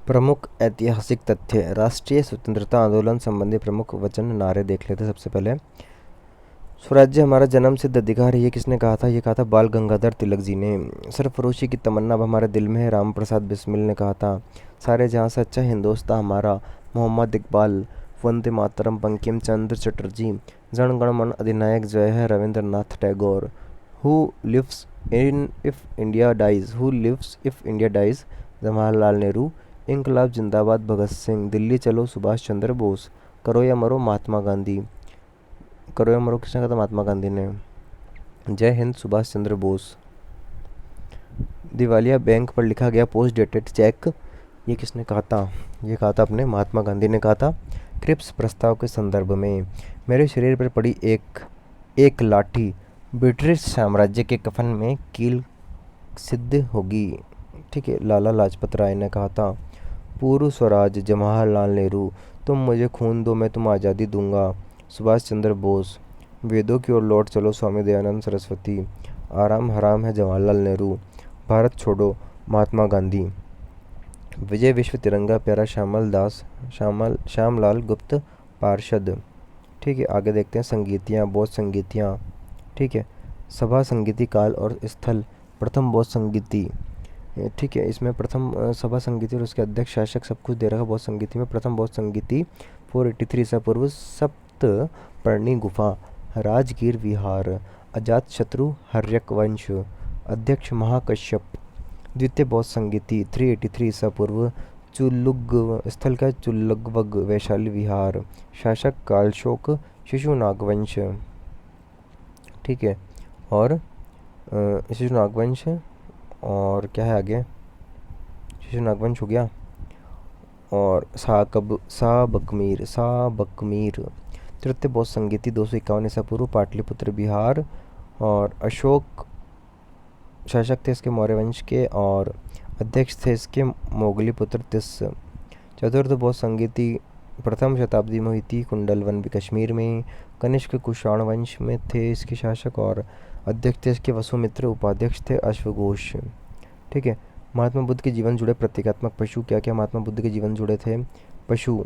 प्रमुख ऐतिहासिक तथ्य। राष्ट्रीय स्वतंत्रता आंदोलन संबंधी प्रमुख वचन नारे देख लेते हैं। सबसे पहले, स्वराज्य हमारा जन्म सिद्ध अधिकार है, ये किसने कहा था? ये कहा था बाल गंगाधर तिलक जी ने। सरफरोशी की तमन्ना अब हमारे दिल में है, राम प्रसाद बिस्मिल ने कहा था। सारे जहाँ से अच्छा हिंदुस्तान हमारा, मोहम्मद इकबाल। वंदे मातरम, बंकिम चंद्र चटर्जी। जन गण मन अधिनायक जय है, Rabindranath Tagore. Who lives if India dies, Jawaharlal Nehru. इंकलाब जिंदाबाद, भगत सिंह। दिल्ली चलो, सुभाष चंद्र बोस। करो या मरो, महात्मा गांधी। करो या मरो किसने कहा था? महात्मा गांधी ने। जय हिंद, सुभाष चंद्र बोस। दिवालिया बैंक पर लिखा गया पोस्ट डेटेड चेक, ये किसने कहा था? ये कहा था अपने महात्मा गांधी ने कहा था। क्रिप्स प्रस्ताव के संदर्भ में, मेरे शरीर पर पड़ी एक एक लाठी ब्रिटिश साम्राज्य के कफन में कील सिद्ध होगी। ठीक है, लाला लाजपत राय ने कहा था। पूर्व स्वराज, जवाहरलाल नेहरू। तुम मुझे खून दो, मैं तुम्हें आज़ादी दूंगा, सुभाष चंद्र बोस। वेदों की ओर लौट चलो, स्वामी दयानंद सरस्वती। आराम हराम है, जवाहरलाल नेहरू। भारत छोड़ो, महात्मा गांधी। विजय विश्व तिरंगा प्यारा, श्यामलाल गुप्त पार्षद। ठीक है, आगे देखते हैं संगीतियाँ, बौद्ध संगीतियाँ। ठीक है, सभा संगीति काल और स्थल, प्रथम बौद्ध संगीति। ठीक है, इसमें प्रथम सभा संगीति और उसके अध्यक्ष शासक सब कुछ दे रखा है। बौद्ध संगीति में प्रथम बौद्ध संगीति 483 ईसा पूर्व, सप्त पर्णी गुफा, राजगीर विहार। अजात शत्रु, हर्यक वंश। अध्यक्ष महाकश्यप। द्वितीय बौद्ध संगीति 383 ईसा पूर्व, चुल्लुग स्थल का चुल्लुगवग, वैशाली विहार। शासक कालशोक, शिशु नागवंश। ठीक है, और शिशु नागवंश, और क्या है आगे? शिशु नागवंश हो गया। और सा बकमीर। तृतीय बौद्ध संगीति 251 ईसा पूर्व, पाटलिपुत्र बिहार। और अशोक शासक थे इसके मौर्य वंश के, और अध्यक्ष थे इसके मोगली पुत्र तिस। चतुर्थ बौद्ध संगीति प्रथम शताब्दी में हुई थी, कुंडलवन भी कश्मीर में। कनिष्क कुषाण वंश में थे इसके शासक, और अध्यक्ष थे इसके वसुमित्र, उपाध्यक्ष थे अश्वघोष। ठीक है, महात्मा बुद्ध के जीवन जुड़े प्रतीकात्मक पशु। क्या क्या महात्मा बुद्ध के जीवन जुड़े थे? पशु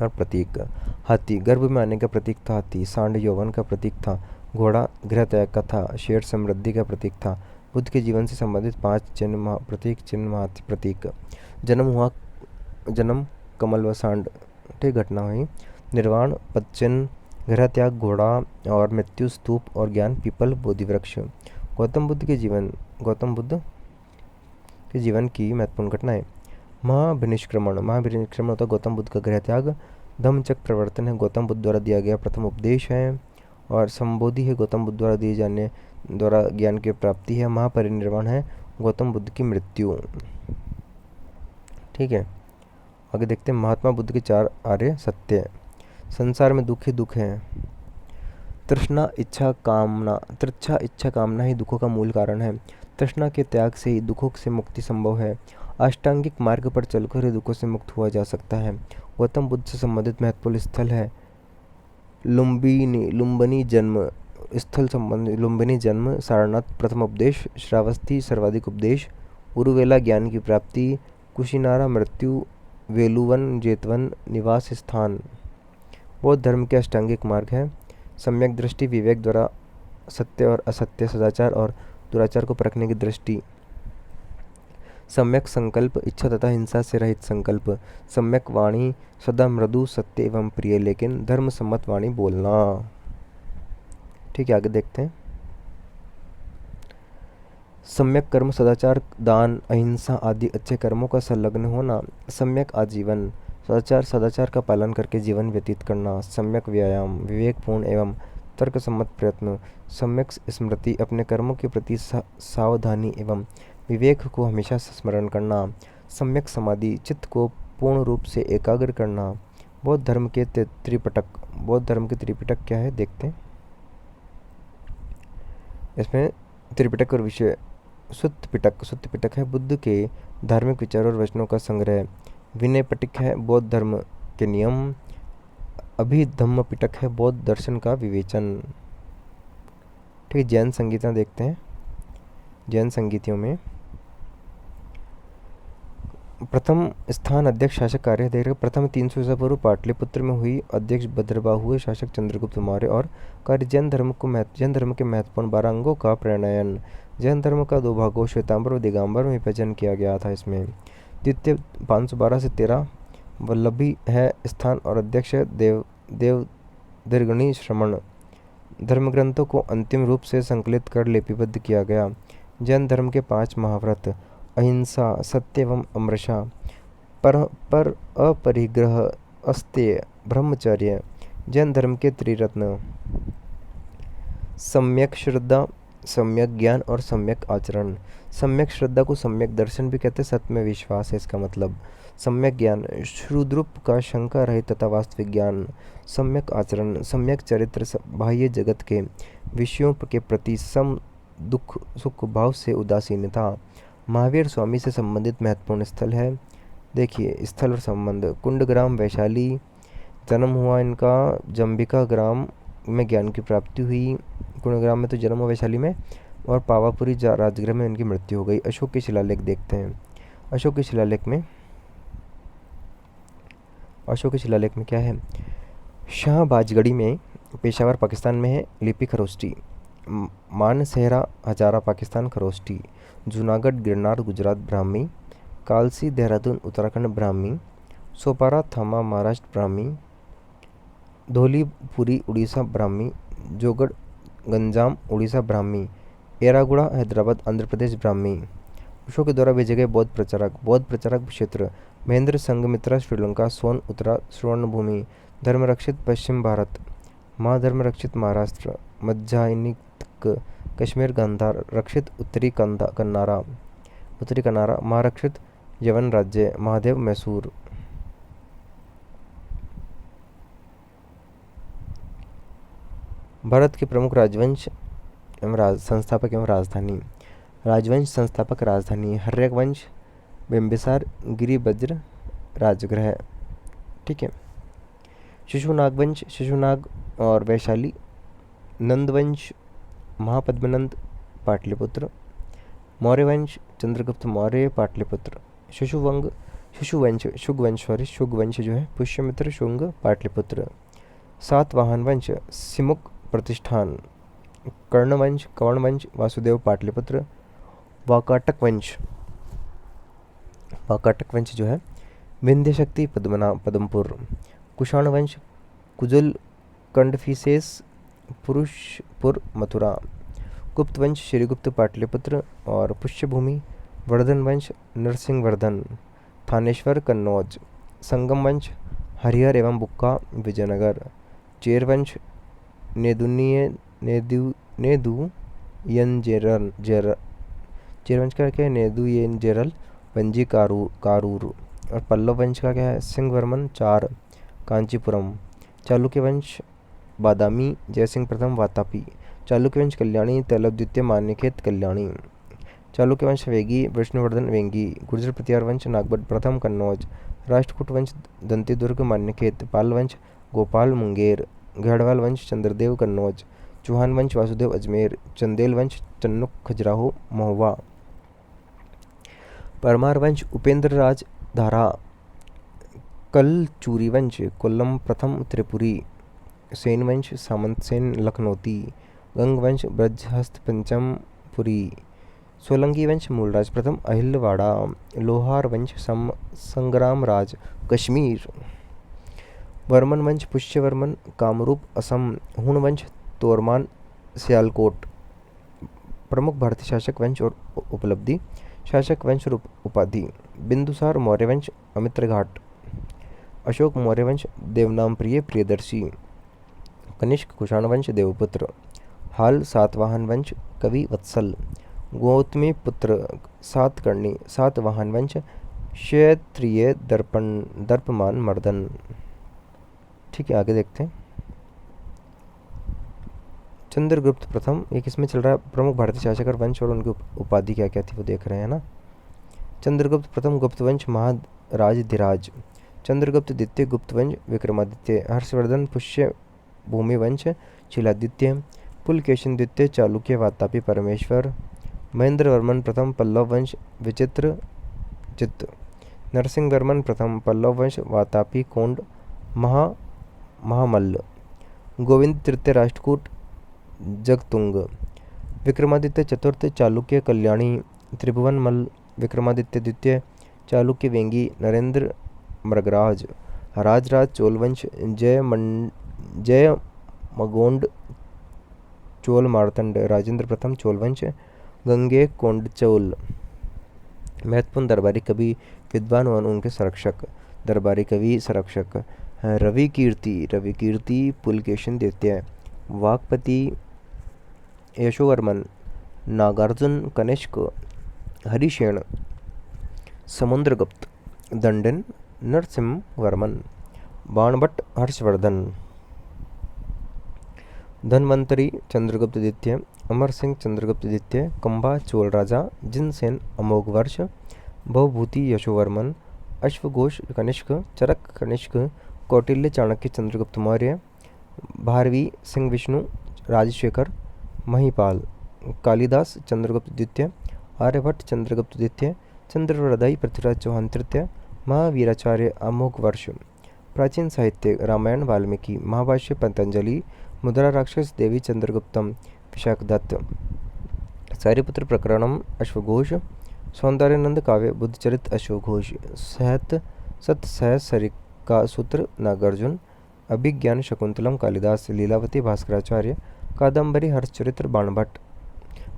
और प्रतीक। हाथी, गर्भ में आने का प्रतीक था हाथी। सांड, यौवन का प्रतीक था। घोड़ा, गृह त्याग का था। शेर, समृद्धि का प्रतीक था। बुद्ध के जीवन से संबंधित 5 चिन्ह, प्रतीक चिन्ह, हाथी प्रतीक। जन्म कमल व सांड, ठीक घटना हुई। निर्वाण, पद चिन्ह। गृह त्याग, घोड़ा। और मृत्यु, स्तूप। और ज्ञान, पीपल, बोधि वृक्ष। गौतम बुद्ध के जीवन की महत्वपूर्ण घटनाएं। महाभिनिष्क्रमण होता है गौतम बुद्ध का गृह त्याग। धम्मचक्र प्रवर्तन है गौतम बुद्ध द्वारा दिया गया प्रथम उपदेश है। और संबोधि है गौतम बुद्ध द्वारा दिए जाने द्वारा ज्ञान की प्राप्ति है। महापरिनिर्वाण है गौतम बुद्ध की मृत्यु। ठीक है, आगे देखते हैं महात्मा बुद्ध के 4 आर्य सत्य। संसार में दुख ही दुख है। तृष्णा इच्छा कामना ही दुखों का मूल कारण है। तृष्णा के त्याग से ही दुखों से मुक्ति संभव है। अष्टांगिक मार्ग पर चलकर ही दुखों से मुक्त हुआ जा सकता है। गौतम बुद्ध से संबंधित महत्वपूर्ण स्थल है लुम्बिनी जन्म स्थल संबंधी लुम्बिनी जन्म, सारनाथ प्रथम उपदेश, श्रावस्ती सर्वाधिक उपदेश, उरुवेला ज्ञान की प्राप्ति, कुशिनारा मृत्यु, वेलुवन जेतवन निवास स्थान। बौद्ध धर्म के अष्टांगिक मार्ग है सम्यक दृष्टि, विवेक द्वारा सत्य और असत्य, सदाचार और दुराचार को परखने की दृष्टि। सम्यक संकल्प, इच्छा तथा हिंसा से रहित संकल्प। सम्यक वाणी, सदा मृदु सत्य एवं प्रिय लेकिन धर्म सम्मत वाणी बोलना। ठीक है, आगे देखते हैं। सम्यक कर्म, सदाचार, दान, अहिंसा आदि अच्छे कर्मों का संलग्न होना। सम्यक आजीवन, सदाचार का पालन करके जीवन व्यतीत करना। सम्यक व्यायाम, विवेकपूर्ण एवं तर्क सम्मत प्रयत्न। सम्यक स्मृति, अपने कर्मों के प्रति सावधानी एवं विवेक को हमेशा स्मरण करना। सम्यक समाधि, चित्त को पूर्ण रूप से एकाग्र करना। बौद्ध धर्म के त्रिपिटक क्या है देखते हैं। इसमें त्रिपिटक और विषय सुत्त पिटक है बुद्ध के धार्मिक विचारों और वचनों का संग्रह। विनय पिटक है बौद्ध धर्म के नियम। अभिधम्म पिटक है बौद्ध दर्शन का विवेचन। ठीक, जैन संगीतियाँ देखते हैं। जैन संगीतियों में प्रथम स्थान अध्यक्ष शासक कार्य देख रहे प्रथम 300 ईसा पूर्व पाटलिपुत्र में हुई अध्यक्ष भद्रबाहु शासक चंद्रगुप्त मौर्य और कार्य जैन धर्म के महत्वपूर्ण 12 अंगों का प्रणयन। जैन धर्म का 2 भागों श्वेतांबर और दिगंबर में विभाजन किया गया था। इसमें द्वितीय 512 से 13 वल्लभी है स्थान और अध्यक्ष देव दीर्घणी श्रमण। धर्मग्रंथों को अंतिम रूप से संकलित कर लिपिबद्ध किया गया। जैन धर्म के 5 महाव्रत अहिंसा, सत्य एवं अमृषा, पर अपरिग्रह, अस्तेय, ब्रह्मचर्य। जैन धर्म के त्रिरत्न सम्यक श्रद्धा, सम्यक ज्ञान और सम्यक आचरण। सम्यक श्रद्धा को सम्यक दर्शन भी कहते हैं, सत्य में विश्वास है इसका मतलब। सम्यक ज्ञान शुद्रूप का शंका रहित तथा वास्तविक ज्ञान। सम्यक आचरण सम्यक चरित्र, बाह्य जगत के विषयों के प्रति सम दुख सुख भाव से उदासीनता। महावीर स्वामी से संबंधित महत्वपूर्ण स्थल है। देखिए स्थल और संबंध। कुंडग्राम वैशाली, जन्म हुआ इनका जंबिका ग्राम में ज्ञान की प्राप्ति हुई। कुंडग्राम में तो जन्म हुआ वैशाली में, और पावापुरी राजगृह में इनकी मृत्यु हो गई। अशोक के शिलालेख देखते हैं। अशोक के शिलालेख में क्या है? शाहबाजगढ़ी में, पेशावर पाकिस्तान में है। लिपि खरोष्टी। मानसेहरा हजारा पाकिस्तान खरोष्टी। जूनागढ़ गिरनार गुजरात ब्राह्मी। कालसी देहरादून उत्तराखंड ब्राह्मी। सोपारा थामा महाराष्ट्र ब्राह्मी। धौलीपुरी उड़ीसा ब्राह्मी। जोगढ़ गंजाम उड़ीसा ब्राह्मी। एरागुड़ा हैदराबाद आंध्र प्रदेश ब्राह्मी। अशोक के द्वारा भेजे गए बौद्ध प्रचारक क्षेत्र महेंद्र संघमित्रा श्रीलंका, सोन उत्तरा स्वर्णभूमि, धर्मरक्षित पश्चिम भारत, माँ धर्मरक्षित महाराष्ट्र, मज्जाइनिक कश्मीर, गांधार रक्षित उत्तरी कन्नारा, महारक्षित यवन राज्य, महादेव मैसूर। भारत के प्रमुख राजवंश एवं संस्थापक एवं राजधानी। राजवंश संस्थापक राजधानी हर्यक वंश, बिंबिसार, गिरिवज्र राजगृह। ठीक है। शिशुनाग वंश, शिशुनाग और वैशाली। नंदवंश, महापद्मनंद, पाटलिपुत्र। मौर्य वंश, चंद्रगुप्त मौर्य, पाटलिपुत्र। शुगवंश जो है पुष्यमित्र शुंग, पाटलिपुत्र। सातवाहन वंश, सिमुक प्रतिष्ठान। कर्णवंश, कवर्णवंश, वासुदेव, पाटलिपुत्र। वाकाटक वंश जो है विंध्य शक्ति, पद्मपुर। कुषाण वंश, कुजुल, कंडफिसेस, पुरुषपुर, मथुरा। गुप्त वंश, श्रीगुप्त, पाटलिपुत्र और पुष्यभूमि। वर्धन वंश, नरसिंहवर्धन, थानेश्वर, कन्नौज। संगम वंश, हरिहर एवं बुक्का, विजयनगर। चेर वंश, चेर वंश का क्या है? नेदुयेंजेरल, वंजी, कारूर। और पल्लव वंश का क्या है? सिंहवर्मन, 4, कांचीपुरम। चालुक्य वंश, बादामी, जयसिंह प्रथम, वातापी। चालुक्य वंश, कल्याणी, तैलव द्वितीय, मान्यखेत, कल्याणी। चालुक्य वंश, वेगी, विष्णुवर्धन, वेंगी। गुर्जर प्रतिहार वंश, नागभट्ट प्रथम, कन्नौज। राष्ट्रकूट वंश, दंतीदुर्ग, मान्यखेत। पाल वंश, गोपाल, मुंगेर। गढ़वाल वंश, चंद्रदेव, कन्नौज। चौहान वंश, वासुदेव, अजमेर। चंदेल वंश, चन्नुक, खजुराहो, महोबा। परमार वंश, उपेंद्र राज, धारा। कलचूरी वंश, कोल्लम प्रथम, त्रिपुरी। सेन वंश, सामंत सेन, लखनौती। गंग वंश, ब्रजहस्त पंचम, पुरी। सोलंकी वंश, मूलराज प्रथम, अहिलवाड़ा। लोहार वंश, संग्राम राज, कश्मीर। वर्मन वंश, पुष्यवर्मन, कामरूप, असम। हुण वंश, तोरमान, सियालकोट। प्रमुख भारतीय शासक वंश और उपलब्धि। शासक वंश और उपाधि। बिंदुसार मौर्य वंश, अमित्र घाट। अशोक मौर्य वंश, देवनाम प्रिय, प्रियदर्शी। कनिष्क कुषाण वंश, देवपुत्र। हाल सातवाहन वंश, कवि वत्सल। गौतमी पुत्र, सातकर्णी, सातवाहन वंश, क्षत्रिय, दर्पमान, मर्दन। ठीक है, आगे देखते हैं। चंद्रगुप्त प्रथम, ये किसमें चल रहा है? प्रमुख भारतीय शासक और वंश और उनकी उपाधि क्या क्या थी वो देख रहे हैं ना। चंद्रगुप्त प्रथम, गुप्त वंश, महाराजधिराज। चंद्रगुप्त द्वितीय, गुप्त वंश, विक्रमादित्य। हर्षवर्धन, पुष्य भूमि वंश, शीलादित्य। पुलकेशिन द्वितीय, चालुक्य, वातापी, परमेश्वर। महेंद्र वर्मन प्रथम, पल्लव वंश, विचित्र चित्त। नरसिंहवर्मन प्रथम, पल्लव वंश, वातापी, कोंड, महा महामल्ल, गोविंद तृतीय राष्ट्रकूट, जगतुंग, विक्रमादित्य चतुर्थ चालुक्य कल्याणी, त्रिभुवन मल्ल, विक्रमादित्य द्वितीय चालुक्य वेंगी, नरेंद्र मृगराज, राजराज चोलवंश, जय मगोंड चोल मार्तंड, राजेंद्र प्रथम चोलवंश, गंगे कोंडचोल। महत्वपूर्ण दरबारी कवि, विद्वान और उनके संरक्षक। दरबारी कवि संरक्षक हैं रवि कीर्ति पुलकेशिन द्वितीय, वाकपति यशोवर्मन, नागार्जुन कनिष्क, हरिशेन, समुद्रगुप्त, दंडन नरसिंहवर्मन, बाणभट्ट हर्षवर्धन, धन्वंतरी चंद्रगुप्त द्वितीय, अमर सिंह चंद्रगुप्त द्वितीय, कंबा चोल राजा, जिनसेन अमोघ वर्ष, भवभूति यशोवर्मन, अश्वघोष कनिष्क, चरक कनिष्क, कौटिल्य चाणक्य चंद्रगुप्त मौर्य, भारवी सिंह विष्णु, राजशेखर, महिपाल, कालिदास चंद्रगुप्त द्वितीय, आर्यभट्ट चंद्रगुप्त द्वितीय, चंद्रवरदाई पृथ्वीराज चौहान तृतीय, महावीराचार्य अमोघ वर्ष। प्राचीन साहित्य रामायण वाल्मीकि, महाभाष्य पतंजलि, मुद्रा राक्षस देवी चंद्रगुप्तम विशाखदत्त, सारिपुत्र प्रकरणम अश्वघोष, सौंदर्यानंद काव्य बुद्धचरित अश्वघोष, सहत सत सरिका सूत्र नागार्जुन, अभिज्ञान शकुंतलम कालिदास, लीलावती भास्कराचार्य, कादंबरी हर्षचरित्र बाणभट्ट,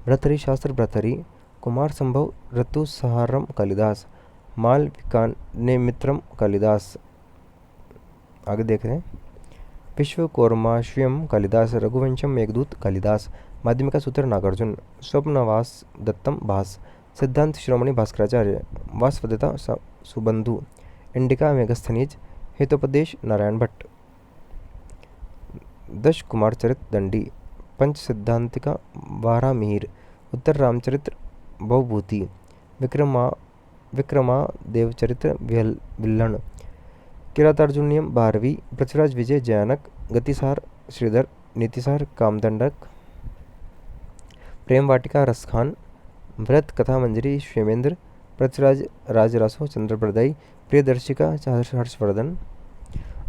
भ्रतरी शास्त्र भ्रतरी, कुमार संभव ऋतुसंहारम कालिदास, मालविकाग्निमित्रम कालिदास। आगे देख रहे हैं विश्वकौर्माश्वयम कालिदास, रघुवंशम मेघदूत कालिदास, माध्यमिका सूत्र नागार्जुन, स्वप्नवास दत्तम भास, सिद्धांत शिरोमणि भास्कराचार्य, वासवदत्ता सुबंधु, इंडिका मेघस्थनीज, हितोपदेश नारायण भट्ट, दश कुमार चरित दंडी, पंच सिद्धांतिका वारामिहिर, उत्तर रामचरित्र भवभूति, विक्रमा देवचरित्र विल्हण, किरातार्जुनियम भारवी, पृथ्वीराज विजय जयानक, गतिसार श्रीधर, नीतिसार कामदंडक, प्रेम वाटिका रसखान, व्रत कथा मंजरी क्षेमेंद्र, पृथ्वीराज राजरासो चंद्रप्रदाई, प्रियदर्शिका हर्षवर्धन,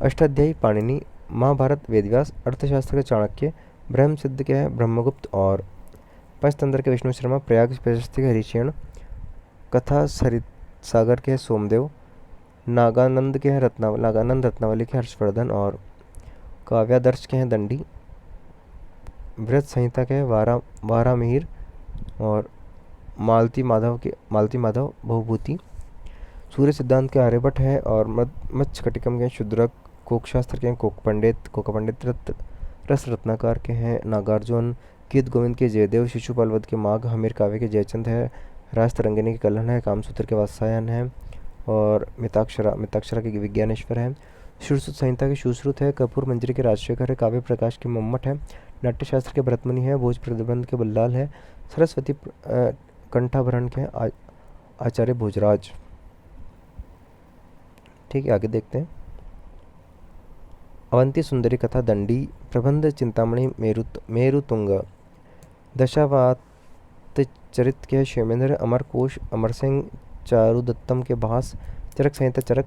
अष्टाध्यायी पाणिनि, महाभारत वेदव्यास, अर्थशास्त्र के चाणक्य, ब्रह्म सिद्ध के है ब्रह्मगुप्त और पंचतंत्र के विष्णु शर्मा, प्रयाग प्रशस्ति के हरिशेन, कथा सरित सागर के सोमदेव, नागानंद रत्नावली के हर्षवर्धन और काव्यादर्श के हैं दंडी, व्रत संहिता के वारामिहिर और मालती माधव भवभूति, सूर्य सिद्धांत के आर्यभट्ट है और मत्स्यकटिकम के शुद्रक, कोकशास्त्र के कोका पंडित रस रत्नाकार के हैं नागार्जुन, गीत गोविंद के जयदेव, शिशुपाल वध के माघ, हमीर काव्य के जयचंद है, राज तरंगिनी के कल्हण है, कामसूत्र के वात्सायन है और मिताक्षरा के विज्ञानेश्वर है, श्रुत संहिता के सुश्रुत है, कपूर मंजरी के राजशेखर है, काव्य प्रकाश के मम्मट है, नाट्यशास्त्र के भरतमुनि है, भोज प्रतिबंध के बल्लाल है, सरस्वती कंठाभरण के आचार्य भोजराज। ठीक है, आगे देखते हैं अवंती सुंदरी कथा दंडी, प्रबंध चिंतामणि मेरुतुंग, दशावात चरित के क्षेमेंद्र, अमरकोश अमर सिंह, चारुदत्तम के भास, चरक संहिता चरक,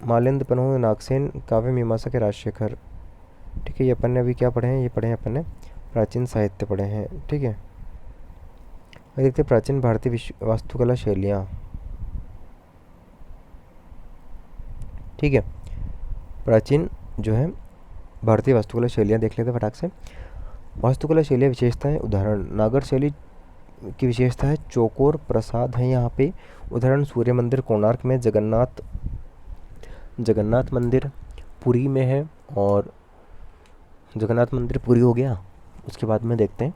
मालेंद्र पन्हु नागसेन, काव्य मीमांसा के राजशेखर। ठीक है, ये अपन ने अभी क्या पढ़े हैं, ये पढ़े हैं अपन ने प्राचीन साहित्य पढ़े हैं। ठीक है, और देखते प्राचीन भारतीय वास्तुकला शैलियाँ। ठीक है, प्राचीन जो है भारतीय वास्तुकला शैलियाँ देख लेते हैं फटाक से। वास्तुकला शैलियाँ विशेषताएं, उदाहरण नागर शैली की विशेषता है चौकोर प्रसाद है यहाँ पे। उदाहरण सूर्य मंदिर कोणार्क में, जगन्नाथ मंदिर पुरी में है और जगन्नाथ मंदिर पुरी हो गया। उसके बाद में देखते हैं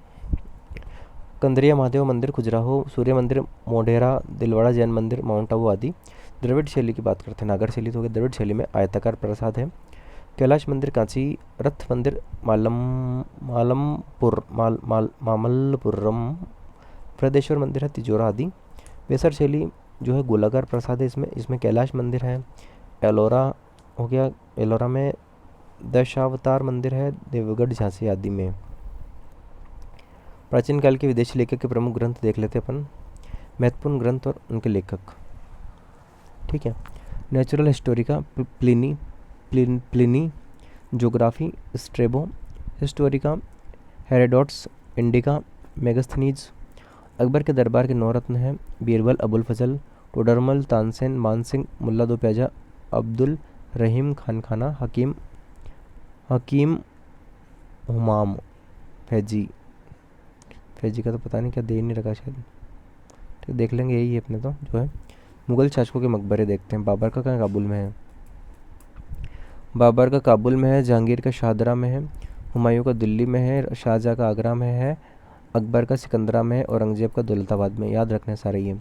कंदरिया महादेव मंदिर खजुराहो, सूर्य मंदिर मोढेरा, दिलवाड़ा जैन मंदिर माउंट आबू आदि। द्रविड़ शैली की बात करते हैं, नागर शैली तो हो गया, द्रविड़ शैली में आयताकार प्रसाद है। कैलाश मंदिर कांची, रथ मंदिर मामल्लपुरम, बृहदेश्वर मंदिर है तिजोरा आदि। बेसर शैली जो है गोलाकार प्रसाद है इसमें कैलाश मंदिर है। एलोरा हो गया, एलोरा में दशावतार मंदिर है, देवगढ़ झांसी आदि में। प्राचीन काल के विदेशी लेखक के प्रमुख ग्रंथ देख लेते अपन, महत्वपूर्ण ग्रंथ और उनके लेखक। ठीक है, natural Historica Pliny Pliny, geography Strabo, Historica Herodotus, indica Megasthenes. Akbar के दरबार के 9 रत्न हैं, बीरबल, अबुल फजल, टोडरमल, तानसेन, मानसिंह, मुल्ला दो प्याजा, अब्दुल रहीम खानखाना, हकीम हकीम हुमाम, फैजी। फैजी का तो पता नहीं क्या दे ही नहीं रखा शायद, ठीक देख लेंगे, यही है अपने तो जो है। मुगल शासकों के मकबरे देखते हैं। बाबर का कहाँ काबुल में है? बाबर का काबुल में है, जहांगीर का शाहदरा में है, हुमायूं का दिल्ली में है, शाहजहाँ का आगरा में है, अकबर का सिकंदरा में है, औरंगजेब का दौलताबाद में। याद रखने सारे ये।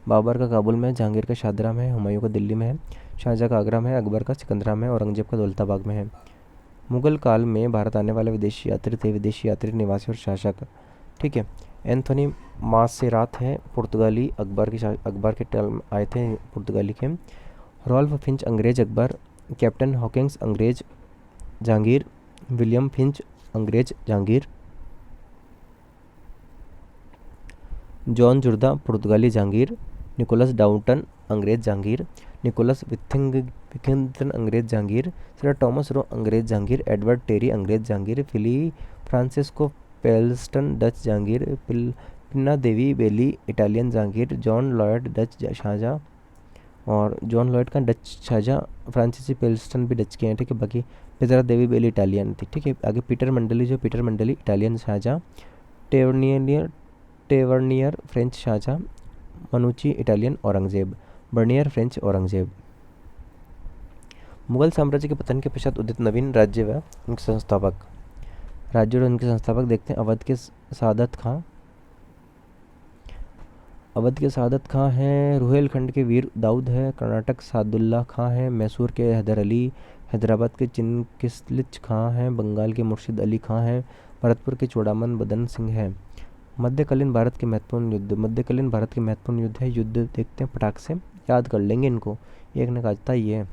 बाबर का काबुल में है, जहांगीर का शाहदरा में है, हुमायूं का दिल्ली में है, शाहजहाँ का आगरा में है, अकबर का सिकंदरा में है, औरंगजेब का दौलताबाद में है। मुगल काल में भारत आने वाले विदेशी यात्री थे, विदेशी यात्री, निवासी और शासक, ठीक है। एंथोनी मासेरात है पुर्तगाली, अकबर के टाइम आए थे पुर्तगाली के। रॉल्फ फिंच अंग्रेज अकबर, कैप्टन हॉकिंग्स अंग्रेज जहांगीर, विलियम फिंच अंग्रेज जहांगीर, जॉन जुर्दा पुर्तगाली जहांगीर, निकोलस डाउटन अंग्रेज जहांगीर, निकोलस विथिंगटन अंग्रेज जहांगीर, सर टॉमस रो अंग्रेज जहांगीर, एडवर्ड टेरी अंग्रेज जहांगीर, फिली फ्रांसिस्को पेल्स्टन डच जहांगीर, पिन्ना देवी बेली Italian Jahangir, John Lloyd Dutch Shahjahan, और जॉन लॉयड का डच शाहजहाँ, फ्रांसीसी पेल्स्टन भी डच के हैं, ठीक है। बाकी पिजरा देवी बेली इटालियन थी, ठीक है। आगे पीटर मंडली, जो Peter Mundy Italian Shahjahan, Tavernier Tavernier French Shahjahan, Manucci Italian Aurangzeb, Bernier French Aurangzeb. Mughal साम्राज्य के पतन के पश्चात उदित नवीन राज्य व उनके संस्थापक। राज्य और उनके संस्थापक देखते हैं। अवध के सादत खां, अवध के सादत खां हैं, रुहेलखंड के वीर दाऊद है, कर्नाटक सादुल्ला खां है, मैसूर के हैदर अली, हैदराबाद के चिनकिसलिच खां हैं, बंगाल के मुर्शिद अली खां हैं, भरतपुर के चूड़ामन बदन सिंह है। मध्यकालीन भारत के महत्वपूर्ण युद्ध, मध्यकालीन भारत के महत्वपूर्ण युद्ध है। युद्ध देखते हैं फटाक से, याद कर लेंगे इनको, एक ने कहा था ये,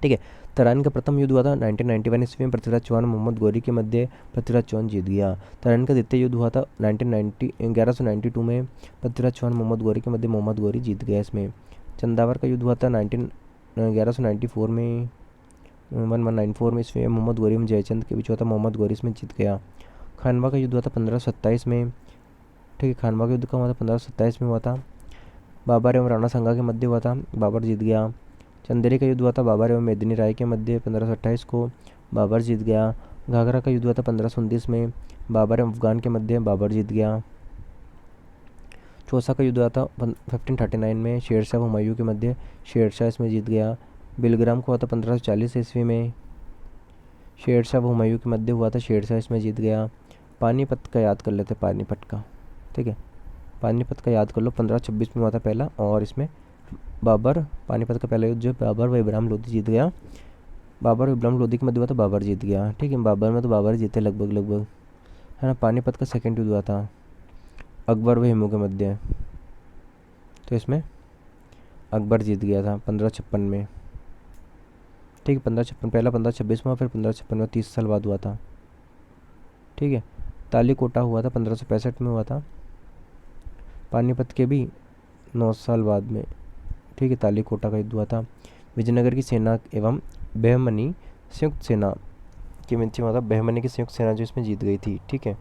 ठीक है। तराइन का प्रथम युद्ध हुआ था 1991 ईस्वी में, पृथ्वीराज चौहान मोहम्मद गौरी के मध्य पृथ्वीराज चौहान जीत गया। तराइन का द्वितीय युद्ध हुआ था 1192 में, पृथ्वीराज चौहान मोहम्मद गौरी के मध्य मोहम्मद गौरी जीत गया इसमें। चंदावर का युद्ध हुआ था 1194 में, 1194 में ईस्वी में, मोहम्मद गौरी में जयचंद के बीच हुआ था, मोहम्मद गौरी इसमें जीत गया। खानवा का युद्ध हुआ था 1527 में, ठीक है। खानवा का युद्ध का हुआ था 1527 में हुआ था। बाबर एवं राणा सांगा के मध्य हुआ था, बाबर जीत गया। चंदेरी का युद्ध हुआ था बाबर एवं मेदिनी राय के मध्य 1528 को, बाबर जीत गया। घाघरा का युद्ध हुआ था 1519 में, बाबर एवं अफगान के मध्य, बाबर जीत गया। चौसा का युद्ध हुआ था 1539 में, शेरशाह हुमायूं के मध्य, शेरशाह इसमें जीत गया। बिलग्राम को हुआ था 1540 ईस्वी में, शेरशाह हुमायूं के मध्य हुआ था, शेरशाह इसमें जीत गया। पानीपत का याद कर लेते, पानीपत का, ठीक है। पानीपत का याद कर लो, 1526 में हुआ था पहला, और इसमें बाबर, पानीपत का पहला युद्ध जो बाबर व इब्राहिम लोदी जीत गया, बाबर और इब्राहिम लोदी के मध्य हुआ था, बाबर जीत गया, ठीक है। बाबर में तो बाबर जीते लगभग है ना। पानीपत का सेकंड युद्ध हुआ था अकबर व हिमू के मध्य, तो इसमें अकबर जीत गया था 1556 में, ठीक है। 1556 पहला 1526 में, फिर 1556 में, 30 साल बाद हुआ था, ठीक है। तालीकोटा हुआ था 1565 में हुआ था, पानीपत के भी 9 साल बाद में, ठीक है। तालीकोटा का युद्ध हुआ था। विजयनगर की सेना एवं बहमनी संयुक्त सेना की मध्य हुआ था, बहमनी की संयुक्त सेना जो इसमें जीत गई थी, ठीक है।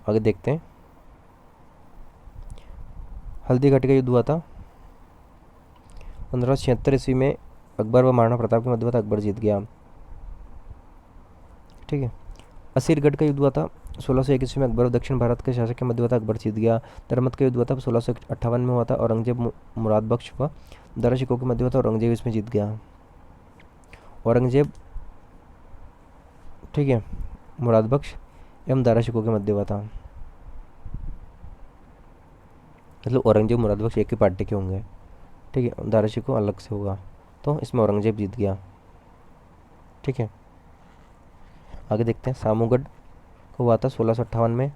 आगे देखते हैं। हल्दीघाटी का युद्ध हुआ था 1576 ईस्वी में, अकबर व महाराणा प्रताप के मध्य हुआ था, अकबर जीत गया, ठीक है। असीरगढ़ का युद्ध हुआ था 1601 ईस्वी में, अकबर और दक्षिण भारत के शासक के मध्य हुआ था, अकबर जीत गया। दरमत का युद्ध हुआ था 1658 में हुआ था, औरंगजेब मुराद बख्श व दारा शिकोह के मध्य हुआ था, औरंगजेब इसमें जीत गया। औरंगजेब, ठीक है, मुराद बख्श एवं दारा शिकोह के मध्य हुआ था, मतलब औरंगजेब मुराद बख्श एक ही पार्टी के होंगे, ठीक है। दारा शिकोह अलग से होगा, तो इसमें औरंगजेब जीत गया, ठीक है। आगे देखते हैं। सामूगढ़ को हुआ था 1658 में,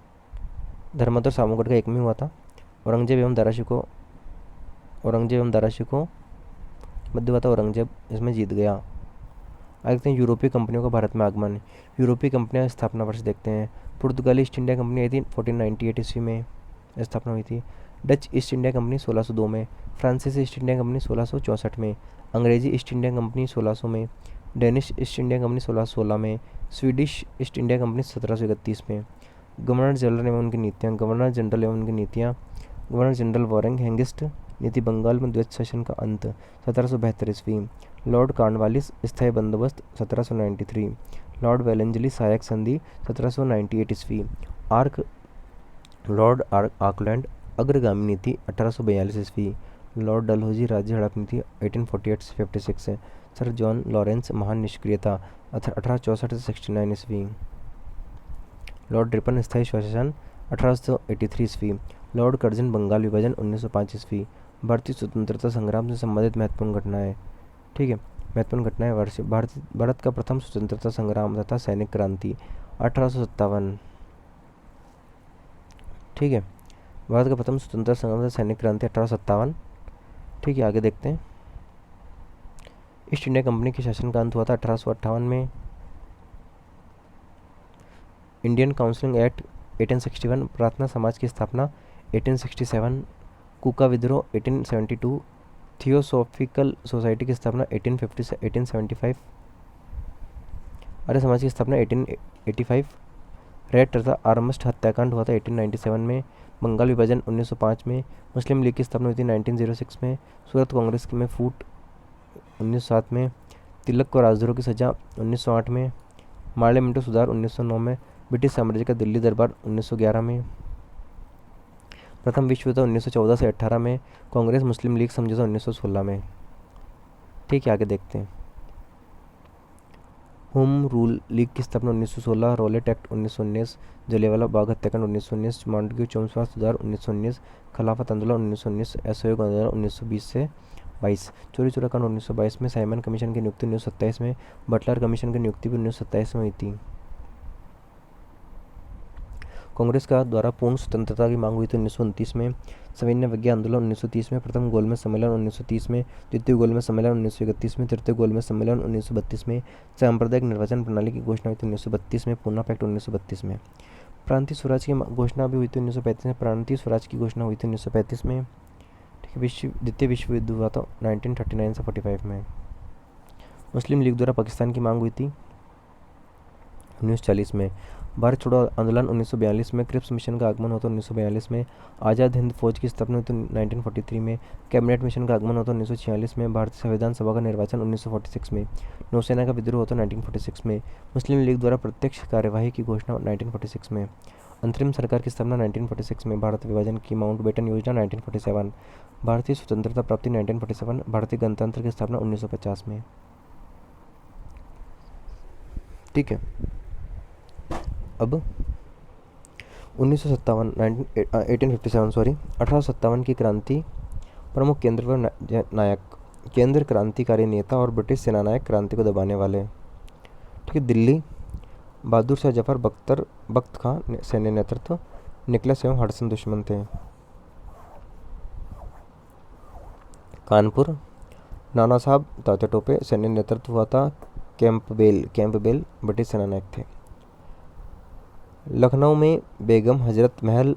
धर्मद और सामूगढ़ का एक में हुआ था, औरंगजेब एवं दारा शिकोह मध्य हुआ था, औरंगजेब इसमें जीत गया। आगे देखते हैं यूरोपीय कंपनियों का भारत में आगमन। यूरोपीय कंपनियां स्थापना वर्ष देखते हैं। पुर्तगाली ईस्ट इंडिया कंपनी आई थी 1498 ईस्वी में स्थापना हुई थी। डच ईस्ट इंडिया कंपनी 1602 में, फ्रांसीसी ईस्ट इंडिया कंपनी 1664 में, अंग्रेजी ईस्ट इंडिया कंपनी 1600 में, डेनिश ईस्ट इंडिया कंपनी 1616 में, स्वीडिश ईस्ट इंडिया कंपनी 1731 में। गवर्नर जनरल एवं उनकी नीतियाँ, गवर्नर जनरल एवं उनकी नीतियाँ, गवर्नर जनरल वारेंग हेंगिस्ट, नीति बंगाल में द्वैत शासन का अंत 1772 ईस्वी, लॉर्ड कॉर्नवालिस स्थायी बंदोबस्त 1793, लॉर्ड वेलेंजली सहायक संधि 1798 ईस्वी, आर्क लॉर्ड आकलैंड अग्रगामी नीति 1842 ईस्वी, लॉर्ड डलहौजी राज्य हड़प नीति 1848 से 56 है, सर जॉन लॉरेंस महान निष्क्रियता 1864 से 69 ईस्वी, लॉर्ड रिपन स्थायी शासन 1883 ईस्वी, लॉर्ड कर्जन बंगाल विभाजन 1905 ईस्वी। भारतीय स्वतंत्रता संग्राम से संबंधित महत्वपूर्ण घटनाएं, ठीक है, महत्वपूर्ण घटनाएं वर्ष भारत का प्रथम स्वतंत्रता संग्राम तथा सैनिक क्रांति 1857, ठीक है, भारत का प्रथम स्वतंत्रता संग्राम तथा सैनिक क्रांति 1857, ठीक है। आगे देखते हैं। ईस्ट इंडिया कंपनी के शासन का अंत हुआ था 1858 में। इंडियन काउंसिलिंग एक्ट 1861, प्रार्थना समाज की स्थापना 1867, कूका विद्रोह 1872, थियोसॉफिकल सोसाइटी की स्थापना 1875, आर्य समाज की स्थापना 1885, रेड तथा आर्मस्ट हत्याकांड हुआ था 1897 में, बंगाल विभाजन 1905 में, मुस्लिम लीग की स्थापना हुई थी 1906 में, सूरत कांग्रेस में फूट 1907 में, तिलक को राजद्रोह की सजा 1908 में, मार्ले मिंटो सुधार 1909 में, ब्रिटिश साम्राज्य का दिल्ली दरबार 1911 में, प्रथम विश्व युद्ध 1914 से 18 में, कांग्रेस मुस्लिम लीग समझौता 1916 में। ठीक है, आगे देखते हैं। होम रूल लीग की स्थापना 1916, रॉलेट एक्ट 1919, जलियांवाला बाग हत्याकांड 1919, मॉन्टेग्यू चौंसवा सुधार 1919, खिलाफत आंदोलन 1919, असहयोग आंदोलन 1920 से 22, चोरी चोरा कांड 1922 में, साइमन कमीशन की नियुक्ति 1927 में, बटलर कमीशन की नियुक्ति भी 1927 में हुई थी। कांग्रेस का द्वारा पूर्ण स्वतंत्रता की मांग हुई थी 1929 में, सविनय विज्ञा आंदोलन 1930 में, प्रथम गोलमेज सम्मेलन 1930 में, द्वितीय गोलमेज सम्मेलन 1931 में, तृतीय गोलमेज सम्मेलन 1932 में, सांप्रदायिक निर्वाचन प्रणाली की घोषणा हुई थी 1932 में, पूना पैक्ट 1932 में, प्रांतीय स्वराज की घोषणा भी हुई थी 1935 में, प्रांतीय स्वराज की घोषणा हुई थी 1935 में। ठीक है, द्वितीय विश्व युद्ध हुआ था 1939 से 45 में। मुस्लिम लीग द्वारा पाकिस्तान की मांग हुई थी 1940 में, भारत छोड़ो आंदोलन 1942 में, क्रिप्स मिशन का आगमन होता 1942 में, आज़ाद हिंद फौज की स्थापना हुई तो 1943 में, कैबिनेट मिशन का आगमन होता 1946 में, भारतीय संविधान सभा का निर्वाचन 1946 में, नौसेना का विद्रोह होता 1946 में, मुस्लिम लीग द्वारा प्रत्यक्ष कार्यवाही की घोषणा 1946 में, अंतरिम सरकार की स्थापना 1946 में, भारत विभाजन की माउंटबेटन योजना 1947, भारतीय स्वतंत्रता प्राप्ति 1947, भारतीय गणतंत्र की स्थापना 1950 में। ठीक है, अब 1857 की क्रांति प्रमुख केंद्र व नायक, केंद्र क्रांतिकारी नेता और ब्रिटिश सेनानायक क्रांति को दबाने वाले। ठीक है, दिल्ली बहादुर शाह जफर बख्त खां सैन्य नेतृत्व, निकलस एवं हडसन दुश्मन थे। कानपुर नाना साहब तात्या टोपे सैन्य नेतृत्व हुआ था, कैंपबेल ब्रिटिश सेनानायक थे। लखनऊ में बेगम हजरत महल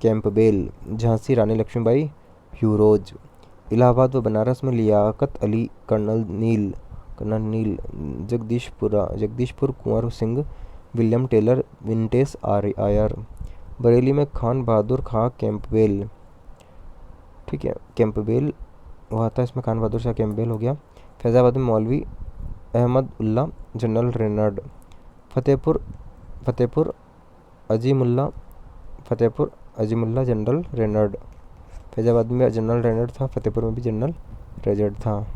कैंपबेल, झांसी रानी लक्ष्मीबाई ह्यूरोज, इलाहाबाद व बनारस में लियाकत अली कर्नल नील, जगदीशपुर कुंवर सिंह, विलियम टेलर, विंटेस आयर, बरेली में खान बहादुर खां कैंपबेल। ठीक है, कैंपबेल हुआ था, इसमें खान बहादुर शाह कैंपबेल हो गया। फैज़ाबाद में मौलवी अहमद उल्ला, जनरल रेनर्ड, फतेहपुर अजीमुल्ला जनरल रेनर्ड। फैज़ाबाद में जनरल रेनर्ड था, फतेहपुर में भी जनरल रेजर्ड था।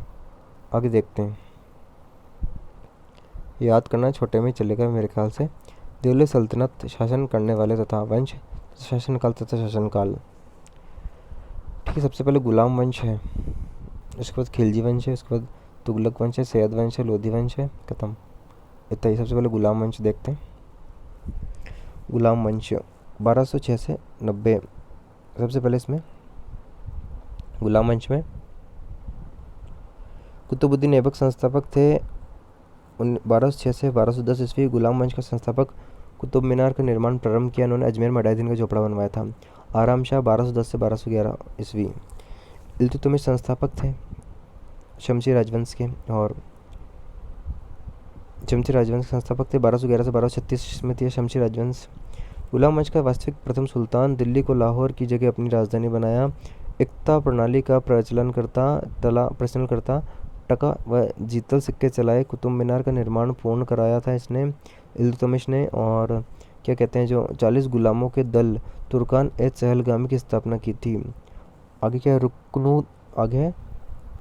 आगे देखते हैं, याद करना छोटे में चलेगा मेरे ख्याल से। दिल्ली सल्तनत शासन करने वाले तथा वंश, शासनकाल तथा शासनकाल। ठीक है, सबसे पहले गुलाम वंश है, उसके बाद खिलजी वंश है, उसके बाद तुगलक वंश है, सैयद वंश है, लोधी वंश है, खत्म। इतना ही। सबसे पहले गुलाम वंश देखते हैं। गुलाम वंश 1206 से 90। सबसे पहले इसमें गुलाम वंश में कुतुबुद्दीन ऐबक संस्थापक थे। 1206 से 1210 ईस्वी गुलाम वंश का संस्थापक कुतुब मीनार का निर्माण प्रारंभ किया। उन्होंने अजमेर में 2.5 दिन का झोपड़ा बनवाया था। आराम शाह 1210 से 1211 ईस्वी। इल्तुतमिश संस्थापक थे शमशी राजवंश के, और शमशी राजवंश के संस्थापक थे। 1211 से 1236 में थे शमशी राजवंश। गुलाम वंश का वास्तविक प्रथम सुल्तान दिल्ली को लाहौर की जगह अपनी राजधानी बनाया। इक्ता प्रणाली का प्रचलन करता टका व जीतल सिक्के चलाए। कुतुब मीनार का निर्माण पूर्ण कराया था इसने, इल्तुतमिश ने। और क्या कहते हैं, जो 40 गुलामों के दल तुर्कान ए चहलगामी की स्थापना की थी। आगे क्या है,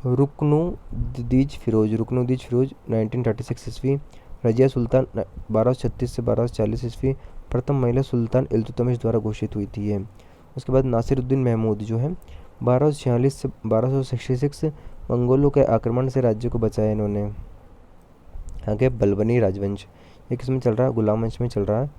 रुकनुद्दीन फिरोज 1936 ईस्वी। रजिया सुल्तान 1236 से 1240 ईस्वी। प्रथम महिला सुल्तान इल्तुतमिश द्वारा घोषित हुई थी ये। उसके बाद नासिरुद्दीन महमूद जो है 1246 से 1266, मंगोलों के आक्रमण से राज्य को बचाया इन्होंने। आगे बलबनी राजवंश, ये किस में चल रहा है, गुलाम वंश में चल रहा है।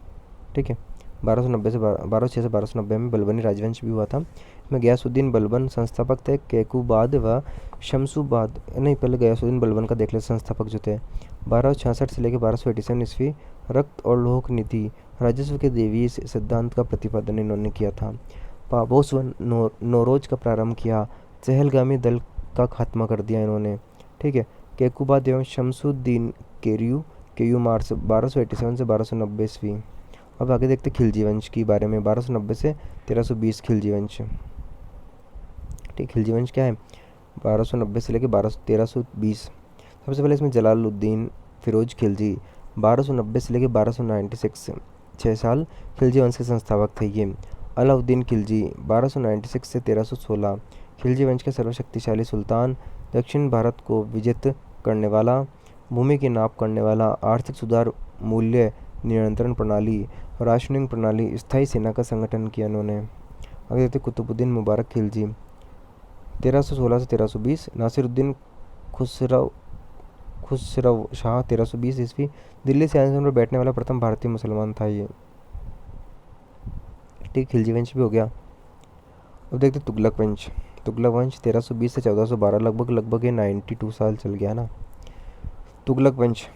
ठीक है, 1290 से 1206 से 1290 में बलबनी राजवंश भी हुआ था। इसमें गयासुद्दीन बलबन संस्थापक थे। केकुबाद व शमसुबाद, नहीं पहले गयासुद्दीन बलबन का देख लेते संस्थापक जो थे। 1266 से लेकर 1287 ईस्वी। रक्त और लोक नीति, राजस्व के देवी सिद्धांत का प्रतिपादन इन्होंने किया था। पाबोस व नौरोज का प्रारंभ किया। चहलगामी दल का खात्मा कर दिया इन्होंने। ठीक है, केकुबाद एवं शमसुद्दीन केयू मार्च 1287 से 1290 ईस्वी। अब आगे देखते खिलजी वंश के बारे में, 1290 से 1320 खिलजी वंश। ठीक, खिलजी वंश क्या है, 1290 से लेकर 1320। सबसे पहले इसमें जलालुद्दीन फिरोज खिलजी 1290 से लेकर 1296, 6 साल खिलजी वंश के संस्थापक थे ये। अलाउद्दीन खिलजी 1296 से 1316, खिलजी वंश के सर्वशक्तिशाली सुल्तान, दक्षिण भारत को विजित करने वाला, भूमि की नाप करने वाला, आर्थिक सुधार, मूल्य नियंत्रण प्रणाली, राशनिंग प्रणाली, स्थायी सेना का संगठन किया इन्होंने। आगे देखते कुतुबुद्दीन मुबारक खिलजी 1316 से 1320। नासिरुद्दीन खुसरव शाह 1320 ईस्वी। दिल्ली सिंहासन पर बैठने वाला प्रथम भारतीय मुसलमान था ये। ठीक, खिलजी वंश भी हो गया। अब देखते तुगलक वंश। तुगलक वंश 1320 से 1412, लगभग ये 92 साल चल गया ना तुगलक वंश।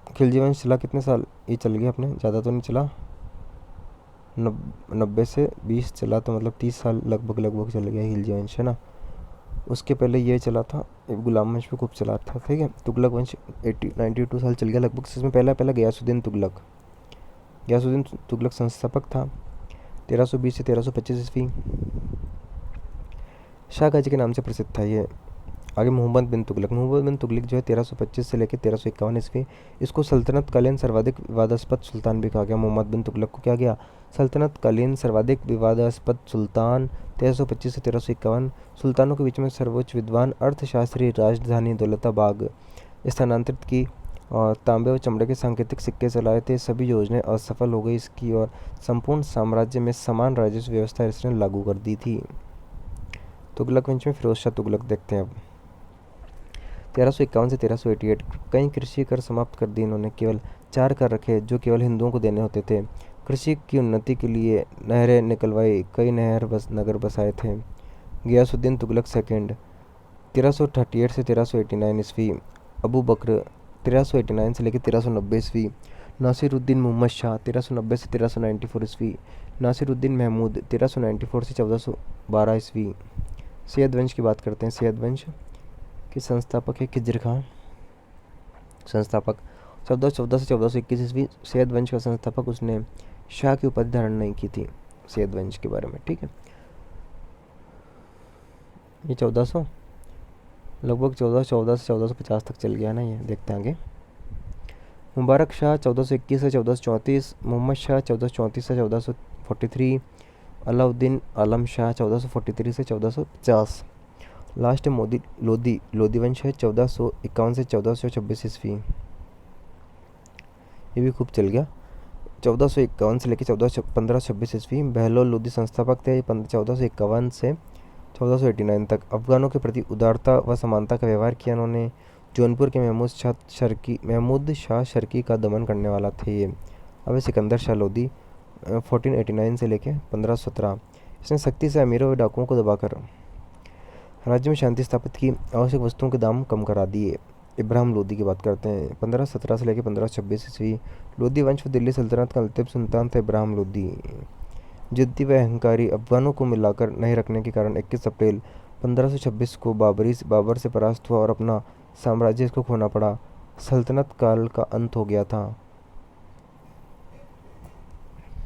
खिलजी वंश चला कितने साल, ये चल गया अपने, ज़्यादा तो नहीं चला, 90 से 20 चला, तो मतलब 30 साल लगभग चल गया खिलजी वंश, है ना। उसके पहले ये चला था, गुलाम वंश भी खूब चला था। ठीक है, तुगलक वंश 92 साल चल गया लगभग। इसमें पहला गयासुद्दीन तुगलक संस्थापक था, 1320 से 1325 ईस्वी। शाह गाजी के नाम से प्रसिद्ध था ये। आगे मोहम्मद बिन तुगलक जो है 1325 से लेकर 1351 ईस्वी। इसको सल्तनत कालीन सर्वाधिक विवादास्पद सुल्तान भी कहा गया। मोहम्मद बिन तुगलक को क्या गया, सल्तनत कालीन सर्वाधिक विवादास्पद सुल्तान। 1325 से 1351, सुल्तानों के बीच में सर्वोच्च विद्वान, अर्थशास्त्री, राजधानी दौलताबाग स्थानांतरित की और तांबे और चमड़े के सांकेतिक सिक्के चलाए थे। सभी योजनाएं असफल हो गई इसकी और संपूर्ण साम्राज्य में समान राजस्व व्यवस्था इसने लागू कर दी थी। तुगलक वंश में फिरोज शाह तुगलक देखते हैं अब। 1351 से 1388, कई कृषि कर समाप्त कर दिए इन्होंने, केवल 4 कर रखे जो केवल हिंदुओं को देने होते थे। कृषि की उन्नति के लिए नहरें निकलवाई, कई नगर बसाए थे। गयासुद्दीन तुगलक सेकंड 1338 से 1389 ईस्वी। अबू बकर 1389 से लेकर 1390 ईस्वी। नासिरुद्दीन मोहम्मद शाह 1390 से 1394 ईस्वी। नासिरुद्दीन महमूद 1394 से 1412 ईस्वी। सैयद वंश की बात करते हैं। सैयद वंश के संस्थापक है खिज्र खां, संस्थापक 1414 से 1421 ईस्वी। सैयद वंश का संस्थापक, उसने शाह की उपाधि धारण नहीं की थी सैयद वंश के बारे में। ठीक है, ये 1400 लगभग 1414 से 1450 तक चल गया ना ये। देखते हैं आगे। मुबारक शाह 1421 से 1434, मोहम्मद शाह 1434 से 1443, अलाउद्दीन आलम शाह 1443 से 1450। लास्ट लोधी वंश है 1451 से 1426 ईस्वी। ये भी खूब चल गया, 1451 से लेकर 1526 ईस्वी। बहलोल लोधी संस्थापक थे 1451 से 1489 तक। अफगानों के प्रति उदारता व समानता का व्यवहार किया इन्होंने। जौनपुर के महमूद शाह शर्की का दमन करने वाला थे ये। अब सिकंदर शाह लोधी 1489 से लेकर 1517। इसने सख्ती से अमीरों व डाकुओं को दबाकर राज्य में शांति स्थापित की, आवश्यक वस्तुओं के दाम कम करा दिए। इब्राहिम लोदी की बात करते हैं, 1517 से लेकर 1526 ईस्वी। लोदी वंश व दिल्ली सल्तनत का अंतिम सुल्तान था इब्राहिम लोदी। जिद्दी व अहंकारी अफगानों को मिलाकर नहीं रखने के कारण 21 अप्रैल 1526 को बाबर से परास्त हुआ और अपना साम्राज्य को खोना पड़ा। सल्तनत काल का अंत हो गया था।